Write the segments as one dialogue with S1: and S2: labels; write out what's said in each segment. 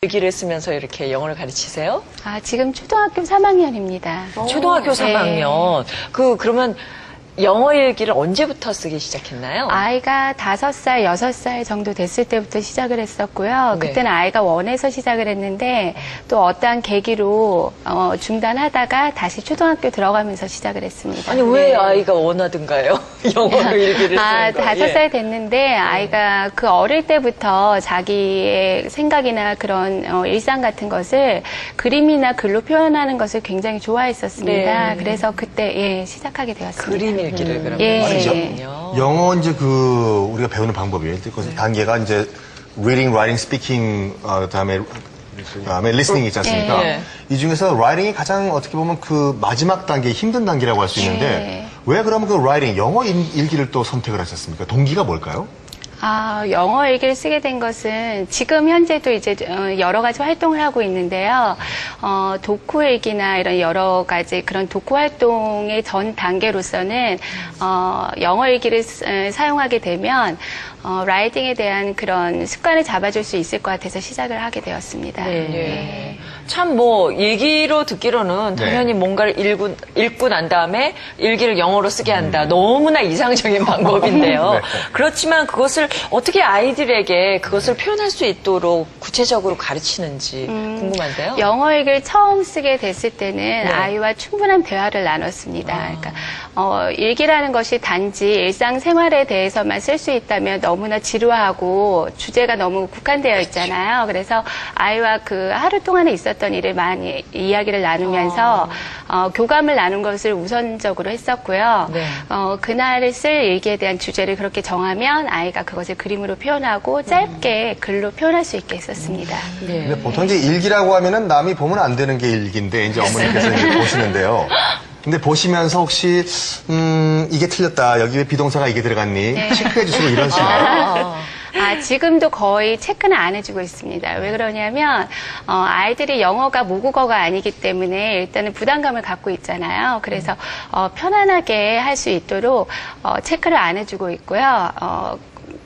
S1: 일기를 쓰면서 이렇게 영어를 가르치세요?
S2: 아, 지금 초등학교 3학년입니다.
S1: 초등학교 3학년. 그러면 영어 일기를 언제부터 쓰기 시작했나요?
S2: 아이가 5살, 6살 정도 됐을 때부터 시작을 했었고요.
S1: 네.
S2: 그때는 아이가 원해서 시작을 했는데 또 어떠한 계기로 중단하다가 다시 초등학교 들어가면서 시작을 했습니다.
S1: 아니, 왜 아이가 원하든가요? 영어로 일기를 쓰는 거.
S2: 5살 됐는데 아이가 그 어릴 때부터 자기의 생각이나 그런 일상 같은 것을 그림이나 글로 표현하는 것을 굉장히 좋아했었습니다.
S1: 네.
S2: 그래서 그때 시작하게 되었습니다.
S1: 그림 일기를 그러면
S2: 예.
S1: 쓰셨군요.
S3: 영어 이제 우리가 배우는 방법이에요. 그 단계가 이제 reading, writing, speaking, 그다음에 listening 있지 않습니까?
S1: 예.
S3: 이 중에서 writing이 가장 어떻게 보면 그 마지막 단계, 힘든 단계라고 할 수 있는데
S2: 예.
S3: 왜 그러면 그 writing, 영어 일기를 또 선택을 하셨습니까? 동기가 뭘까요?
S2: 영어 일기를 쓰게 된 것은 지금 현재도 이제 여러 가지 활동을 하고 있는데요. 독후 일기나 이런 여러 가지 그런 독후 활동의 전 단계로서는 영어 일기를 사용하게 되면 라이팅에 대한 그런 습관을 잡아줄 수 있을 것 같아서 시작을 하게 되었습니다.
S1: 네. 참 얘기로 듣기로는 당연히 뭔가를 읽고 난 다음에 일기를 영어로 쓰게 한다. 너무나 이상적인 방법인데요.
S3: 네.
S1: 그렇지만 그것을 어떻게 아이들에게 그것을 표현할 수 있도록 구체적으로 가르치는지 궁금한데요.
S2: 영어 일기를 처음 쓰게 됐을 때는 아이와 충분한 대화를 나눴습니다. 그러니까 일기라는 것이 단지 일상생활에 대해서만 쓸 수 있다면 너무나 지루하고 주제가 너무 국한되어 있잖아요. 그래서 아이와 그 하루 동안에 있었던 일을 많이 이야기를 나누면서 교감을 나눈 것을 우선적으로 했었고요.
S1: 네.
S2: 그날을 쓸 일기에 대한 주제를 그렇게 정하면 아이가 그것을 그림으로 표현하고 짧게 글로 표현할 수 있게 했었습니다.
S3: 근데 보통 이제 일기라고 하면은 남이 보면 안 되는 게 일기인데 이제 어머니께서 이제 보시는데요. 근데 보시면서 혹시 이게 틀렸다. 여기 왜 비동사가 이게 들어갔니? 체크해 주시고 이러시나요?
S2: 지금도 거의 체크는 안 해주고 있습니다. 왜 그러냐면 아이들이 영어가 모국어가 아니기 때문에 일단은 부담감을 갖고 있잖아요. 그래서 편안하게 할 수 있도록 체크를 안 해주고 있고요.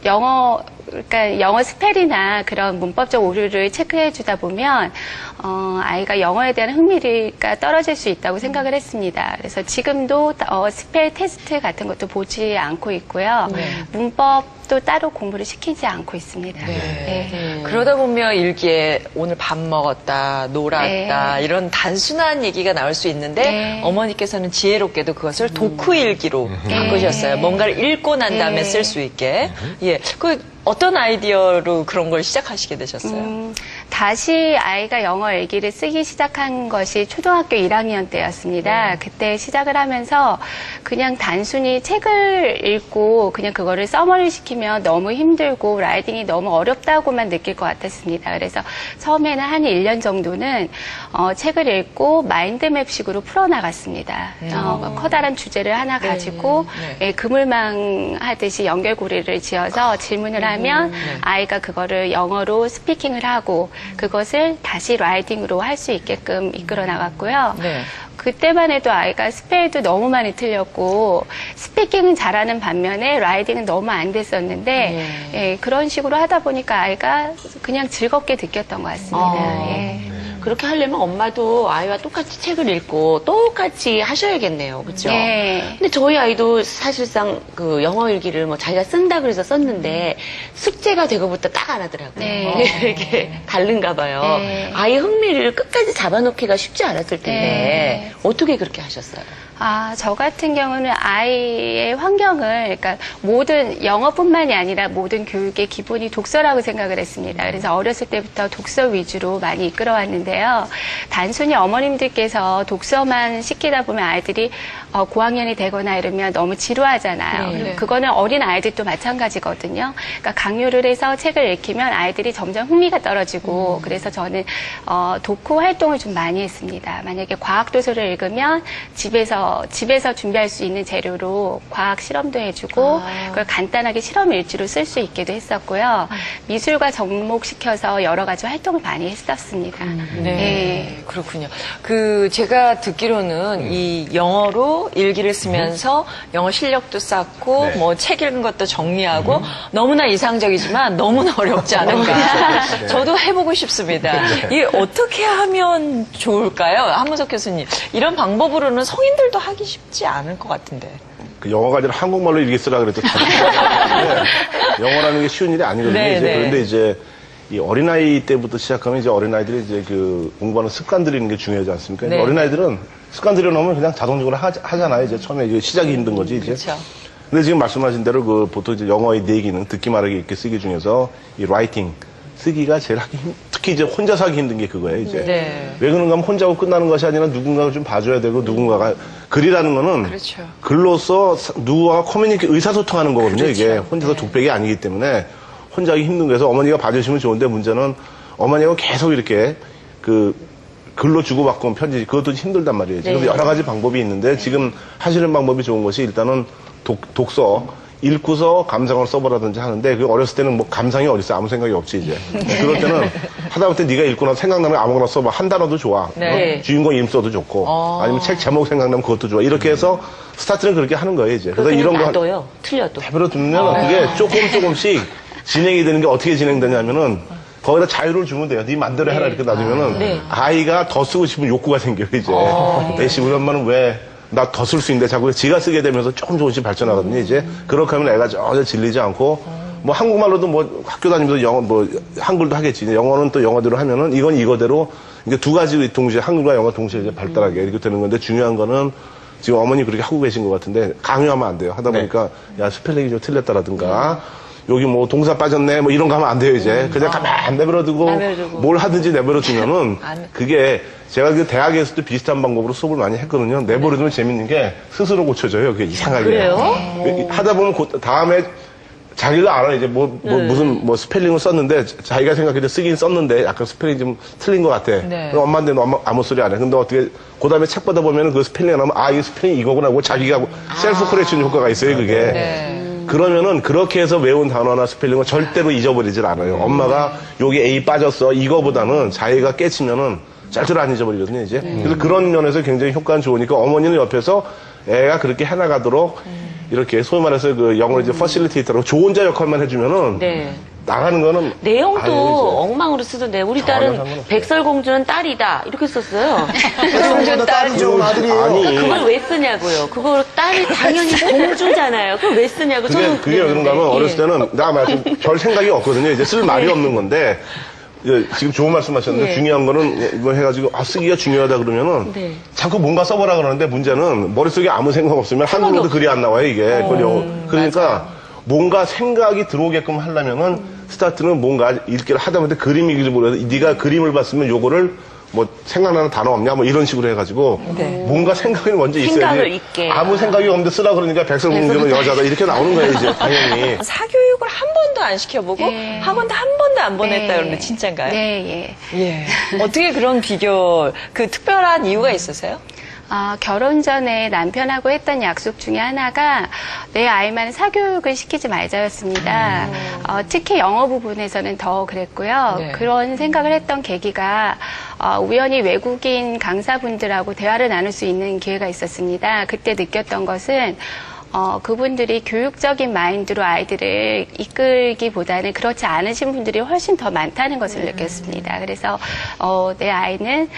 S2: 그러니까 영어 스펠이나 그런 문법적 오류를 체크해 주다 보면 아이가 영어에 대한 흥미가 떨어질 수 있다고 생각을 했습니다. 그래서 지금도 스펠 테스트 같은 것도 보지 않고 있고요. 문법도 따로 공부를 시키지 않고 있습니다.
S1: 그러다 보면 일기에 오늘 밥 먹었다, 놀았다 이런 단순한 얘기가 나올 수 있는데 어머니께서는 지혜롭게도 그것을 독후 일기로 바꾸셨어요. 뭔가를 읽고 난 다음에 쓸 수 있게. 어떤 아이디어로 그런 걸 시작하시게 되셨어요?
S2: 다시 아이가 영어 일기를 쓰기 시작한 것이 초등학교 1학년 때였습니다. 그때 시작을 하면서 그냥 단순히 책을 읽고 그냥 그거를 써머리 시키면 너무 힘들고 라이팅이 너무 어렵다고만 느낄 것 같았습니다. 그래서 처음에는 한 1년 정도는 책을 읽고 마인드맵식으로 풀어나갔습니다. 커다란 주제를 하나 가지고 그물망 하듯이 연결고리를 지어서 질문을 하면 아이가 그거를 영어로 스피킹을 하고 그것을 다시 라이팅으로 할 수 있게끔 이끌어 나갔고요. 그때만 해도 아이가 스펠도 너무 많이 틀렸고 스피킹은 잘하는 반면에 라이팅은 너무 안 됐었는데 그런 식으로 하다 보니까 아이가 그냥 즐겁게 느꼈던 것 같습니다.
S4: 그렇게 하려면 엄마도 아이와 똑같이 책을 읽고 똑같이 하셔야겠네요. 그렇죠? 근데 저희 아이도 사실상 그 영어 일기를 뭐 자기가 쓴다 그래서 썼는데 숙제가 되고부터 딱 안 하더라고요. 이렇게 다른가 봐요. 아이 흥미를 끝까지 잡아놓기가 쉽지 않았을 텐데 어떻게 그렇게 하셨어요?
S2: 저 같은 경우는 아이의 환경을, 그러니까 모든 영어뿐만이 아니라 모든 교육의 기본이 독서라고 생각을 했습니다. 그래서 어렸을 때부터 독서 위주로 많이 이끌어왔는데요. 단순히 어머님들께서 독서만 시키다 보면 아이들이 고학년이 되거나 이러면 너무 지루하잖아요. 그리고 그거는 어린 아이들도 마찬가지거든요. 그러니까 강요를 해서 책을 읽히면 아이들이 점점 흥미가 떨어지고 그래서 저는 독후 활동을 좀 많이 했습니다. 만약에 과학 도서를 읽으면 집에서 집에서 준비할 수 있는 재료로 과학 실험도 해주고 그걸 간단하게 실험 일지로 쓸 수 있게도 했었고요. 미술과 접목시켜서 여러 가지 활동을 많이 했었습니다.
S1: 네, 그렇군요. 제가 듣기로는 이 영어로 일기를 쓰면서 영어 실력도 쌓고
S3: 네.
S1: 뭐 책 읽은 것도 정리하고 너무나 이상적이지만 너무나 어렵지 않을까. 저도 해보고 싶습니다. 이게 어떻게 하면 좋을까요? 한문석 교수님. 이런 방법으로는 성인들도 하기 쉽지 않을 것 같은데.
S5: 그 영어가 아니라 한국말로 일기 쓰라 그래도 영어라는 게 쉬운 일이 아니거든요.
S1: 네,
S5: 이제
S1: 네.
S5: 그런데 이제 이 어린아이 때부터 시작하면 이제 어린아이들이 이제 그 공부하는 습관 들이는 게 중요하지 않습니까?
S1: 네.
S5: 어린아이들은 습관 들여놓으면 그냥 자동적으로 하잖아요. 이제 처음에 이제 시작이 힘든 거지, 이제.
S1: 그렇죠.
S5: 근데 지금 말씀하신 대로 보통 이제 영어의 내기는 듣기 말하기 이렇게 쓰기 중에서 이 라이팅, 쓰기가 제일 특히 이제 혼자서 하기 힘든 게 그거예요, 이제.
S1: 네.
S5: 왜 그런가 하면 혼자 하고 끝나는 것이 아니라 누군가가 좀 봐줘야 되고 누군가가 글이라는 거는
S1: 그렇죠.
S5: 글로서 누구와 의사소통하는 거거든요.
S1: 그렇죠.
S5: 이게 혼자서 독백이 아니기 때문에 혼자 하기 힘든 거여서 어머니가 봐주시면 좋은데 문제는 어머니하고 계속 이렇게 글로 주고받고 편지 그것도 힘들단 말이에요. 지금 여러 가지 방법이 있는데 지금 하시는 방법이 좋은 것이 일단은 독서 읽고서 감상을 써보라든지 하는데 그 어렸을 때는 뭐 감상이 어딨어 아무 생각이 없지 이제 그럴 때는 하다못해 네가 읽고 나서 생각나면 아무거나 써봐 한 단어도 좋아
S1: 네.
S5: 주인공 이름 써도 좋고 아니면 책 제목 생각나면 그것도 좋아 이렇게 해서 스타트는 그렇게 하는 거예요 이제 그래서 이런 거
S4: 놔둬요. 틀려도.
S5: 해버려 두면 그게 조금씩 진행이 되는 게 어떻게 진행되냐면은 거기다 자유를 주면 돼요. 네 맘대로 해라 이렇게 놔두면은 아이가 더 쓰고 싶은 욕구가 생겨요 이제. 애씨 우리 엄마는 왜 나 더 쓸 수 있는데 자꾸 지가 쓰게 되면서 조금씩 발전하거든요 이제. 그렇게 하면 애가 전혀 질리지 않고 뭐 한국말로도 뭐 학교 다니면서 영어 뭐 한글도 하겠지. 영어는 또 영어대로 하면은 이건 이거대로 이게 두 가지 동시에 한글과 영어 동시에 이제 발달하게 이렇게 되는 건데 중요한 거는 지금 어머니 그렇게 하고 계신 것 같은데 강요하면 안 돼요. 하다 보니까 야 스펠링이 좀 틀렸다라든가 여기 뭐 동사 빠졌네 뭐 이런 거 하면 안 돼요 이제. 그냥 가만 내버려두고 뭘 하든지 내버려두면은 그게 제가 그 대학에서도 비슷한 방법으로 수업을 많이 했거든요. 내버려두면 재밌는 게 스스로 고쳐져요. 그게 이상하게.
S4: 그래요?
S5: 하다 보면 다음에 자기가 알아 이제 무슨 스펠링을 썼는데 자기가 생각해도 쓰긴 썼는데 약간 스펠링 좀 틀린 것 같아.
S1: 네.
S5: 그럼 엄마한테 너 아무 소리 안 해. 근데 어떻게 그 다음에 책 보다 보면은 그 스펠링이 나오면 이 스펠링 이거구나 하고 자기가 셀프 코렉션 효과가 있어요. 그게.
S1: 네.
S5: 그러면은 그렇게 해서 외운 단어나 스펠링을 절대로 잊어버리질 않아요. 엄마가 여기 A 빠졌어 이거보다는 자기가 깨치면은 절대로 안 잊어버리거든요 이제. 그래서 그런 면에서 굉장히 효과는 좋으니까 어머니는 옆에서 애가 그렇게 해나가도록 이렇게 소위 말해서 그 영어로 이제 퍼실리테이터로 조언자 역할만 해주면은
S4: 네.
S5: 나가는 거는
S4: 내용도
S5: 아유,
S4: 엉망으로 쓰던데 우리
S5: 전혀
S4: 딸은
S5: 상관없어요.
S4: 백설공주는 딸이다 이렇게 썼어요.
S3: 백설공주는 딸이죠 아들이에요.
S5: 아니
S4: 그걸 왜 쓰냐고요. 그걸 딸이 당연히 공주잖아요. 그걸 왜 쓰냐고.
S5: 그게 그런가 하면 어렸을 때는 나 말씀 별 생각이 없거든요. 이제 쓸 말이 없는 건데 지금 좋은 말씀하셨는데 중요한 거는 뭐 해가지고 쓰기가 중요하다 그러면은 자꾸 뭔가 써보라 그러는데 문제는 머릿속에 아무 생각 없으면 한글로도 글이 안 나와요 이게. 그러니까 뭔가 생각이 들어오게끔 하려면은 스타트는 뭔가 읽기를 하다 보면 그림이 그려서 네가 그림을 봤으면 요거를 뭐 생각나는 단어 없냐 뭐 이런 식으로 해가지고 뭔가 생각이 먼저
S4: 생각을
S5: 있어야지
S4: 있게.
S5: 아무 생각이 없는데 쓰라 그러니까 백설공주는 여자다 이렇게 나오는 거예요 이제 당연히.
S1: 사교육을 한 번도 안 시켜보고 학원도 한 번도 안 보냈다 그러는데 진짜인가요?
S2: 네, 예.
S1: 예. 어떻게 그런 비교, 특별한 이유가 있으세요?
S2: 결혼 전에 남편하고 했던 약속 중에 하나가 내 아이만 사교육을 시키지 말자였습니다. 특히 영어 부분에서는 더 그랬고요.
S1: 네.
S2: 그런 생각을 했던 계기가 우연히 외국인 강사분들하고 대화를 나눌 수 있는 기회가 있었습니다. 그때 느꼈던 것은 그분들이 교육적인 마인드로 아이들을 이끌기보다는 그렇지 않으신 분들이 훨씬 더 많다는 것을 느꼈습니다. 그래서 내 아이는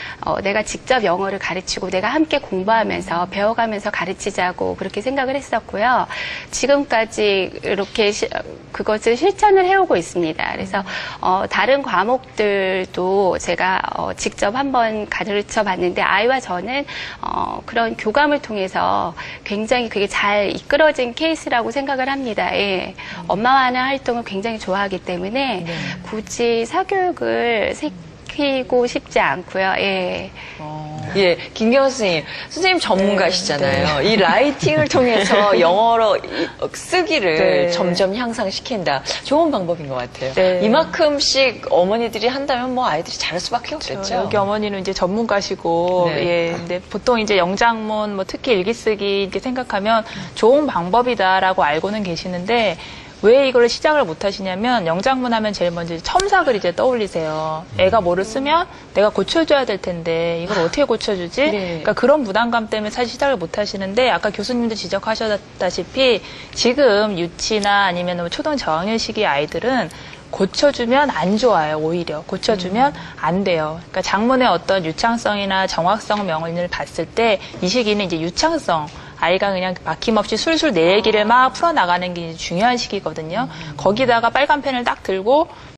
S2: 내가 직접 영어를 가르치고 내가 함께 공부하면서 배워가면서 가르치자고 그렇게 생각을 했었고요. 지금까지 이렇게 그것을 실천을 해오고 있습니다. 그래서 다른 과목들도 제가 직접 한번 가르쳐 봤는데 아이와 저는 그런 교감을 통해서 굉장히 그게 잘 이끌어진 케이스라고 생각을 합니다. 예. 엄마와 하는 활동을 굉장히 좋아하기 때문에 굳이 사교육을 시키고 싶지 않고요. 예.
S1: 예, 김경호 선생님 전문가시잖아요. 이 라이팅을 통해서 영어로 쓰기를 점점 향상시킨다. 좋은 방법인 것 같아요.
S6: 네.
S1: 이만큼씩 어머니들이 한다면 뭐 아이들이 잘할 수밖에 없겠죠.
S6: 여기 어머니는 이제 전문가시고,
S1: 네.
S6: 예. 근데 보통 이제 영장문, 뭐 특히 일기쓰기 이렇게 생각하면 좋은 방법이다라고 알고는 계시는데, 왜 이걸 시작을 못 하시냐면 영장문 하면 제일 먼저 첨삭을 이제 떠올리세요. 애가 뭐를 쓰면 내가 고쳐줘야 될 텐데 이걸 어떻게 고쳐주지?
S1: 네.
S6: 그러니까 그런 부담감 때문에 사실 시작을 못 하시는데 아까 교수님도 지적하셨다시피 지금 유치나 아니면 뭐 초등 저학년 시기 아이들은 고쳐주면 안 좋아요, 오히려. 고쳐주면 안 돼요. 그러니까 장문의 어떤 유창성이나 정확성 명을 봤을 때 이 시기는 이제 유창성, 아이가 그냥 막힘없이 술술 내 얘기를 막 풀어나가는 게 중요한 시기거든요. 거기다가 빨간 펜을 딱 들고